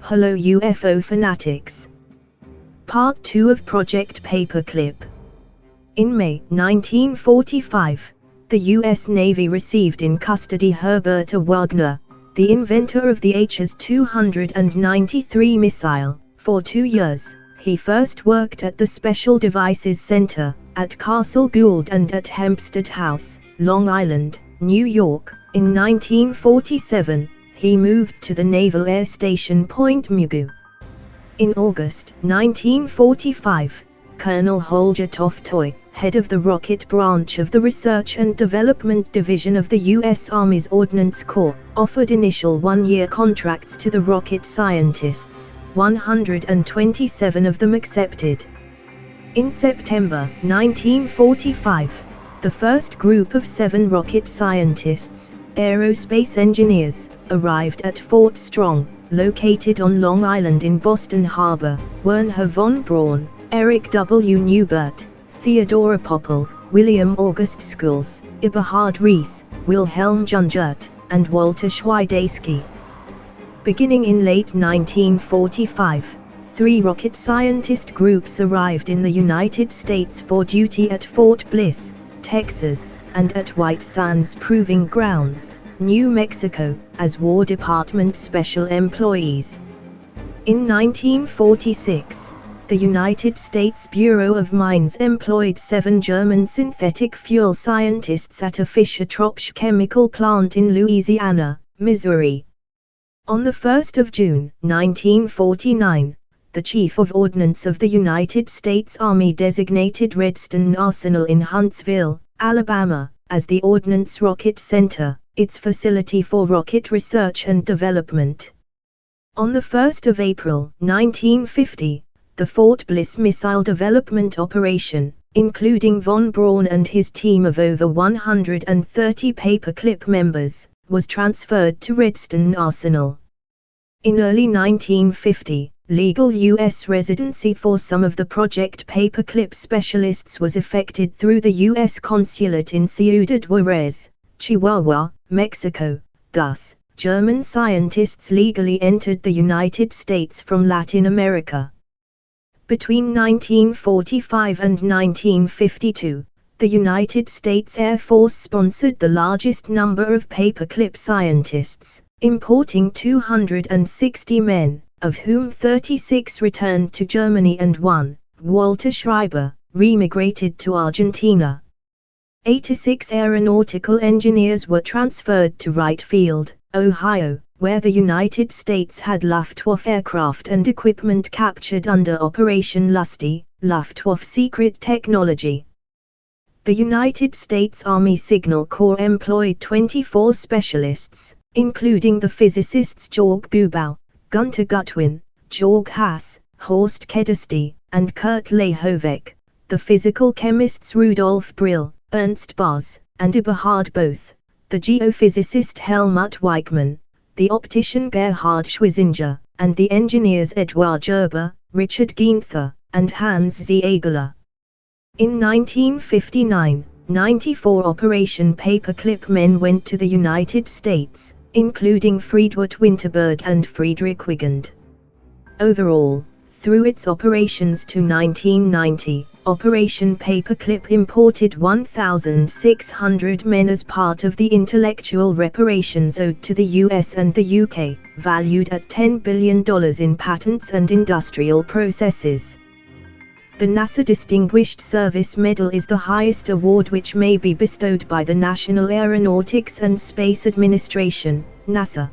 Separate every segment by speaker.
Speaker 1: Hello UFO fanatics. Part 2 of Project Paperclip. In May 1945, the U.S. Navy received in custody Herbert A. Wagner, the inventor of the HS-293 missile. For 2 years, he first worked at the Special Devices Center, at Castle Gould and at Hempstead House, Long Island, New York. In 1947, he moved to the Naval Air Station Point Mugu. In August 1945, Colonel Holger Toftoy, head of the rocket branch of the Research and Development Division of the U.S. Army's Ordnance Corps, offered initial one-year contracts to the rocket scientists. 127 of them accepted. In September 1945, the first group of 7 rocket scientists, aerospace engineers, arrived at Fort Strong, located on Long Island in Boston Harbor. Wernher von Braun, Eric W. Newbert, Theodore Poppel, William August Schulz, Eberhard Rees, Wilhelm Jungert, and Walter Schweidesky. Beginning in late 1945, 3 rocket scientist groups arrived in the United States for duty at Fort Bliss, Texas, and at White Sands Proving Grounds, New Mexico, as War Department special employees. In 1946, the United States Bureau of Mines employed 7 German synthetic fuel scientists at a Fischer-Tropsch chemical plant in Louisiana, Missouri. On the 1st of June 1949, the Chief of Ordnance of the United States Army designated Redstone Arsenal in Huntsville, Alabama, as the Ordnance Rocket Center, its facility for rocket research and development. On the 1st of April 1950, the Fort Bliss Missile Development Operation, including von Braun and his team of over 130 paperclip members, was transferred to Redstone Arsenal. In early 1950, legal U.S. residency for some of the Project Paperclip specialists was effected through the U.S. Consulate in Ciudad Juarez, Chihuahua, Mexico. Thus, German scientists legally entered the United States from Latin America. Between 1945 and 1952, the United States Air Force sponsored the largest number of paperclip scientists, importing 260 men, of whom 36 returned to Germany and 1, Walter Schreiber, remigrated to Argentina. 86 aeronautical engineers were transferred to Wright Field, Ohio, where the United States had Luftwaffe aircraft and equipment captured under Operation Lusty, Luftwaffe secret technology. The United States Army Signal Corps employed 24 specialists, including the physicists Georg Gubau, Gunter Gutwin, Georg Haas, Horst Kedesty, and Kurt Lehoveck, the physical chemists Rudolf Brill, Ernst Bos, and Eberhard Both, the geophysicist Helmut Weichmann, the optician Gerhard Schwesinger, and the engineers Eduard Gerber, Richard Gienther, and Hans Ziegler. In 1959, 94 Operation Paperclip men went to the United States, including Friedrich Winterberg and Friedrich Wigand. Overall, through its operations to 1990, Operation Paperclip imported 1,600 men as part of the intellectual reparations owed to the US and the UK, valued at $10 billion in patents and industrial processes. The NASA Distinguished Service Medal is the highest award which may be bestowed by the National Aeronautics and Space Administration, NASA.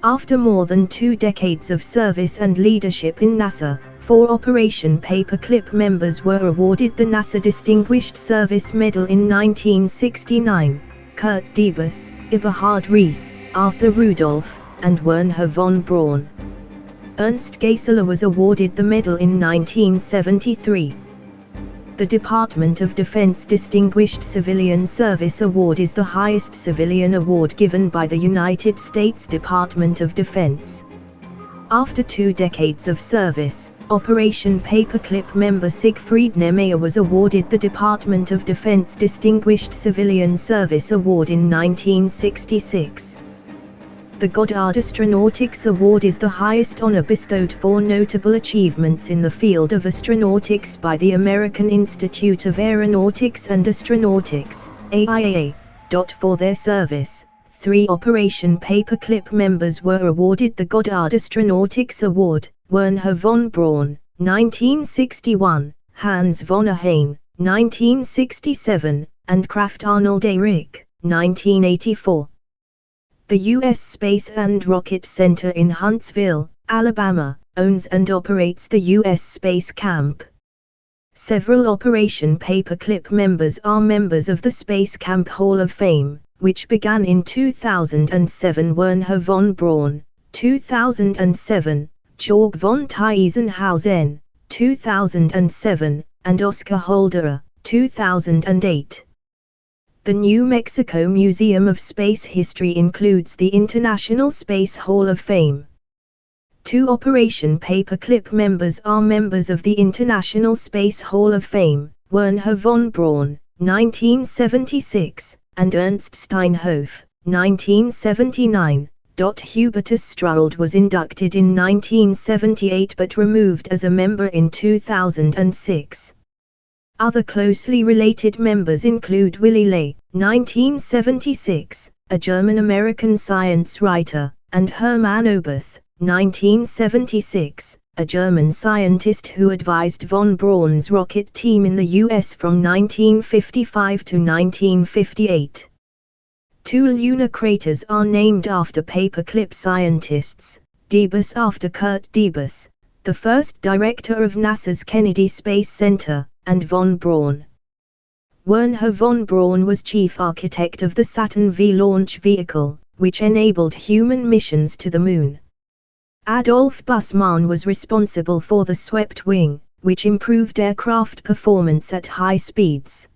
Speaker 1: After more than 2 decades of service and leadership in NASA, 4 Operation Paperclip members were awarded the NASA Distinguished Service Medal in 1969, Kurt Debus, Eberhard Rees, Arthur Rudolph, and Wernher von Braun. Ernst Geisler was awarded the medal in 1973. The Department of Defense Distinguished Civilian Service Award is the highest civilian award given by the United States Department of Defense. After 2 decades of service, Operation Paperclip member Siegfried Niemeyer was awarded the Department of Defense Distinguished Civilian Service Award in 1966. The Goddard Astronautics Award is the highest honor bestowed for notable achievements in the field of astronautics by the American Institute of Aeronautics and Astronautics, AIA. For their service, 3 Operation Paperclip members were awarded the Goddard Astronautics Award: Wernher von Braun, 1961, Hans von Ahane, 1967, and Kraft Arnold A. Rick, 1984. The U.S. Space and Rocket Center in Huntsville, Alabama, owns and operates the U.S. Space Camp. Several Operation Paperclip members are members of the Space Camp Hall of Fame, which began in 2007. Wernher von Braun, 2007, Georg von Tiesenhausen, 2007, and Oscar Holderer, 2008. The New Mexico Museum of Space History includes the International Space Hall of Fame. 2 Operation Paperclip members are members of the International Space Hall of Fame: Wernher von Braun, 1976, and Ernst Steinhoff, 1979. Hubertus Struld was inducted in 1978 but removed as a member in 2006. Other closely related members include Willy Ley, 1976, a German-American science writer, and Hermann Oberth, 1976, a German scientist who advised von Braun's rocket team in the U.S. from 1955 to 1958. 2 lunar craters are named after paperclip scientists: Debus after Kurt Debus, the first director of NASA's Kennedy Space Center, and von Braun. Wernher von Braun was chief architect of the Saturn V launch vehicle, which enabled human missions to the Moon. Adolf Bussmann was responsible for the swept wing, which improved aircraft performance at high speeds.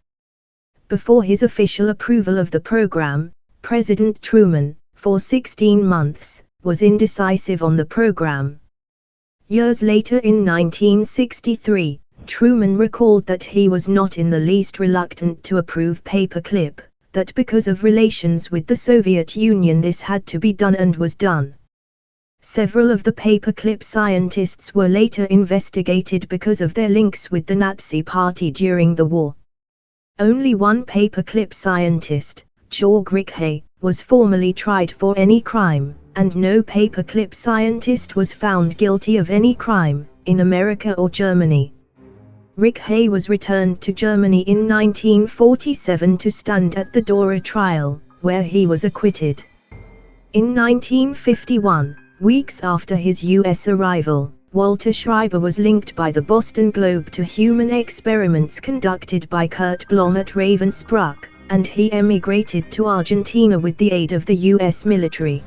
Speaker 1: Before his official approval of the program, President Truman, for 16 months, was indecisive on the program. Years later, in 1963, Truman recalled that he was not in the least reluctant to approve paperclip, that because of relations with the Soviet Union this had to be done, and was done. Several of the paperclip scientists were later investigated because of their links with the Nazi Party during the war. Only one paperclip scientist, Georg Rickhey, was formally tried for any crime, and no paperclip scientist was found guilty of any crime, in America or Germany. Rickhey was returned to Germany in 1947 to stand at the Dora trial, where he was acquitted. In 1951, weeks after his U.S. arrival, Walter Schreiber was linked by the Boston Globe to human experiments conducted by Kurt Blom at Ravensbrück, and he emigrated to Argentina with the aid of the U.S. military.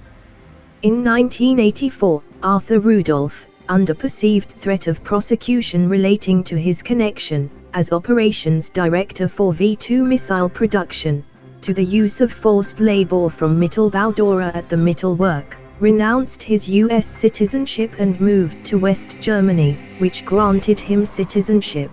Speaker 1: In 1984, Arthur Rudolph, under perceived threat of prosecution relating to his connection, as operations director for V-2 missile production, to the use of forced labor from Mittelbau Dora at the Mittelwerk, renounced his U.S. citizenship and moved to West Germany, which granted him citizenship.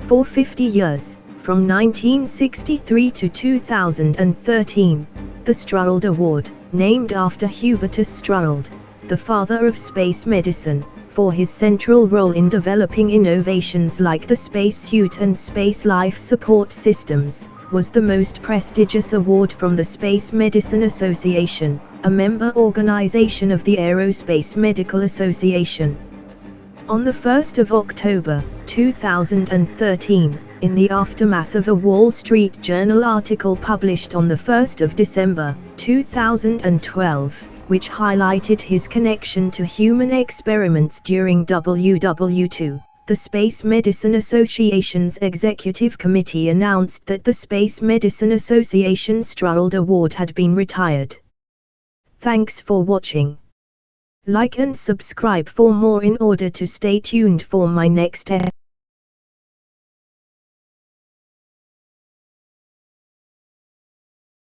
Speaker 1: For 50 years, from 1963 to 2013, the Struld Award, named after Hubertus Strud, the father of space medicine, for his central role in developing innovations like the spacesuit and space life support systems, was the most prestigious award from the Space Medicine Association, a member organization of the Aerospace Medical Association. On the 1st of October, 2013, in the aftermath of a Wall Street Journal article published on the 1st of December, 2012, which highlighted his connection to human experiments during WW2, the Space Medicine Association's Executive Committee announced that the Space Medicine Association Strud Award had been retired. Thanks for watching. Like and subscribe for more in order to stay tuned for my next episode.